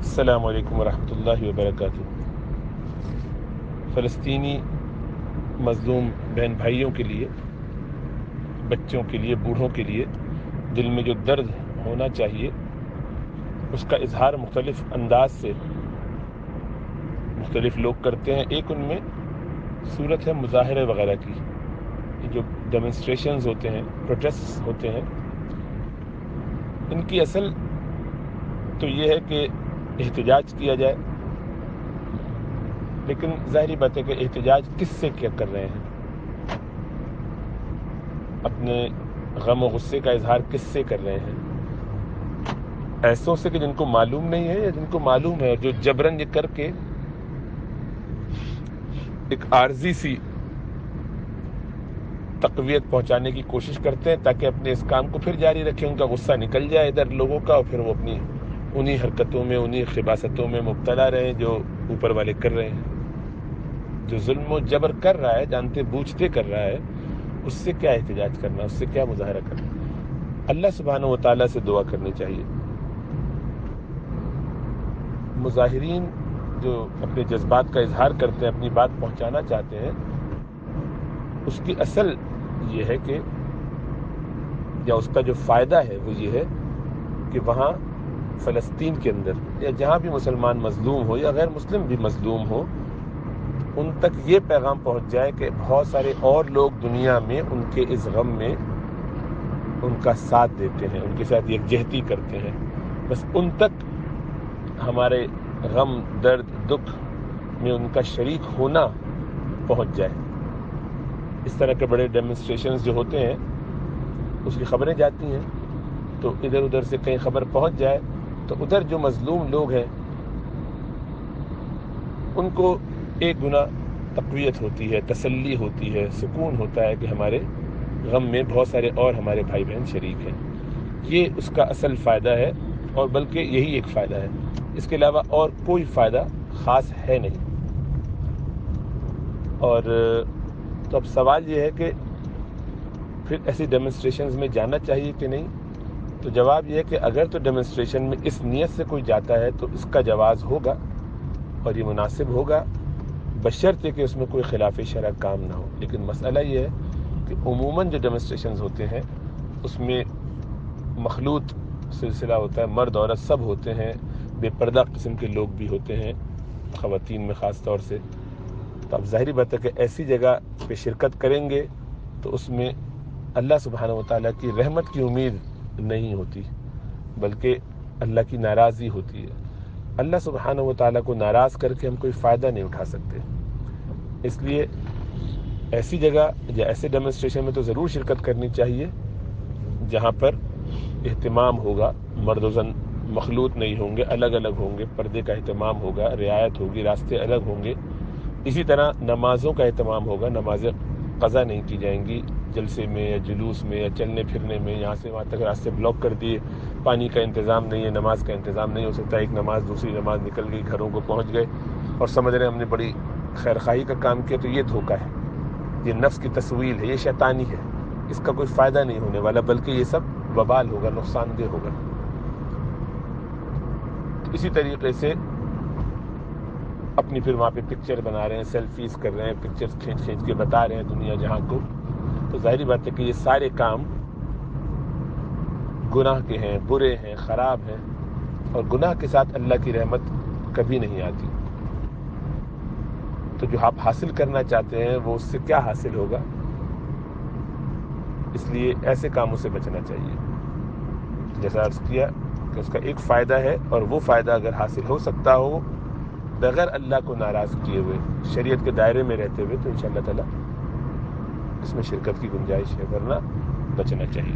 السلام علیکم ورحمۃ اللہ وبرکاتہ۔ فلسطینی مظلوم بہن بھائیوں کے لیے، بچوں کے لیے، بوڑھوں کے لیے دل میں جو درد ہونا چاہیے اس کا اظہار مختلف انداز سے مختلف لوگ کرتے ہیں۔ ایک ان میں صورت ہے مظاہرے وغیرہ کی، جو ڈیمونسٹریشنز ہوتے ہیں، پروٹیسٹ ہوتے ہیں، ان کی اصل تو یہ ہے کہ احتجاج کیا جائے، لیکن ظاہری بات ہے کہ احتجاج کس سے کیا کر رہے ہیں؟ اپنے غم و غصے کا اظہار کس سے کر رہے ہیں؟ ایسوں سے کہ جن کو معلوم نہیں ہے یا جن کو معلوم ہے، جو جبرن یہ کر کے ایک عارضی سی تقویت پہنچانے کی کوشش کرتے ہیں تاکہ اپنے اس کام کو پھر جاری رکھیں، ان کا غصہ نکل جائے ادھر لوگوں کا، اور پھر وہ اپنی انہی حرکتوں میں، انہی خباثتوں میں مبتلا رہے جو اوپر والے کر رہے ہیں۔ جو ظلم و جبر کر رہا ہے، جانتے بوجھتے کر رہا ہے، اس سے کیا احتجاج کرنا، اس سے کیا مظاہرہ کرنا؟ اللہ سبحانہ و تعالیٰ سے دعا کرنی چاہیے۔ مظاہرین جو اپنے جذبات کا اظہار کرتے ہیں، اپنی بات پہنچانا چاہتے ہیں، اس کی اصل یہ ہے کہ، یا اس کا جو فائدہ ہے وہ یہ ہے کہ وہاں فلسطین کے اندر یا جہاں بھی مسلمان مظلوم ہو یا غیر مسلم بھی مظلوم ہو، ان تک یہ پیغام پہنچ جائے کہ بہت سارے اور لوگ دنیا میں ان کے اس غم میں ان کا ساتھ دیتے ہیں، ان کے ساتھ یکجہتی کرتے ہیں۔ بس ان تک ہمارے غم، درد، دکھ میں ان کا شریک ہونا پہنچ جائے۔ اس طرح کے بڑے ڈیمونسٹریشنز جو ہوتے ہیں، اس کی خبریں جاتی ہیں تو ادھر ادھر سے کہیں خبر پہنچ جائے تو ادھر جو مظلوم لوگ ہیں ان کو ایک گنا تقویت ہوتی ہے، تسلی ہوتی ہے، سکون ہوتا ہے کہ ہمارے غم میں بہت سارے اور ہمارے بھائی بہن شریک ہیں۔ یہ اس کا اصل فائدہ ہے، اور بلکہ یہی ایک فائدہ ہے، اس کے علاوہ اور کوئی فائدہ خاص ہے نہیں۔ اور تو اب سوال یہ ہے کہ پھر ایسی ڈیمونسٹریشنز میں جانا چاہیے کہ نہیں؟ تو جواب یہ ہے کہ اگر تو ڈیمونسٹریشن میں اس نیت سے کوئی جاتا ہے تو اس کا جواز ہوگا اور یہ مناسب ہوگا، بشرطے کہ اس میں کوئی خلاف شرع کام نہ ہو۔ لیکن مسئلہ یہ ہے کہ عموماً جو ڈیمونسٹریشنز ہوتے ہیں اس میں مخلوط سلسلہ ہوتا ہے، مرد عورت سب ہوتے ہیں، بے پردہ قسم کے لوگ بھی ہوتے ہیں، خواتین میں خاص طور سے۔ تو اب ظاہری بات ہے کہ ایسی جگہ پہ شرکت کریں گے تو اس میں اللہ سبحانہ و تعالیٰ کی رحمت کی امید نہیں ہوتی، بلکہ اللہ کی ناراضی ہوتی ہے۔ اللہ سبحانہ و تعالیٰ کو ناراض کر کے ہم کوئی فائدہ نہیں اٹھا سکتے۔ اس لیے ایسی جگہ یا ایسے ڈیمونسٹریشن میں تو ضرور شرکت کرنی چاہیے جہاں پر اہتمام ہوگا، مرد و زن مخلوط نہیں ہوں گے، الگ الگ ہوں گے، پردے کا اہتمام ہوگا، رعایت ہوگی، راستے الگ ہوں گے۔ اسی طرح نمازوں کا اہتمام ہوگا، نمازیں قضا نہیں کی جائیں گی جلسے میں یا جلوس میں یا چلنے پھرنے میں، یہاں سے وہاں تک راستے بلاک کر دیے، پانی کا انتظام نہیں ہے، نماز کا انتظام نہیں ہو سکتا، ایک نماز دوسری نماز نکل گئی، گھروں کو پہنچ گئے اور سمجھ رہے ہیں ہم نے بڑی خیرخواہی کا کام کیا، تو یہ دھوکہ ہے، یہ نفس کی تسویل ہے، یہ شیطانی ہے، اس کا کوئی فائدہ نہیں ہونے والا، بلکہ یہ سب وبال ہوگا، نقصان دہ ہوگا۔ اسی طریقے سے اپنی پھر وہاں پہ پکچر بنا رہے ہیں، سیلفیز کر رہے ہیں، پکچر کھینچ کھینچ کے بتا رہے ہیں دنیا جہاں کو، تو ظاہری بات ہے کہ یہ سارے کام گناہ کے ہیں، برے ہیں، خراب ہیں، اور گناہ کے ساتھ اللہ کی رحمت کبھی نہیں آتی۔ تو جو آپ حاصل کرنا چاہتے ہیں وہ اس سے کیا حاصل ہوگا؟ اس لیے ایسے کاموں سے بچنا چاہیے۔ جیسا عرض کیا کہ اس کا ایک فائدہ ہے، اور وہ فائدہ اگر حاصل ہو سکتا ہو بغیر اللہ کو ناراض کیے ہوئے، شریعت کے دائرے میں رہتے ہوئے، تو انشاءاللہ تعالی اس میں شرکت کی گنجائش ہے، ورنہ بچنا چاہیے۔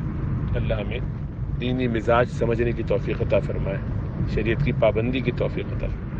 اللہ ہمیں دینی مزاج سمجھنے کی توفیق عطا فرمائے، شریعت کی پابندی کی توفیق عطا فرمائے۔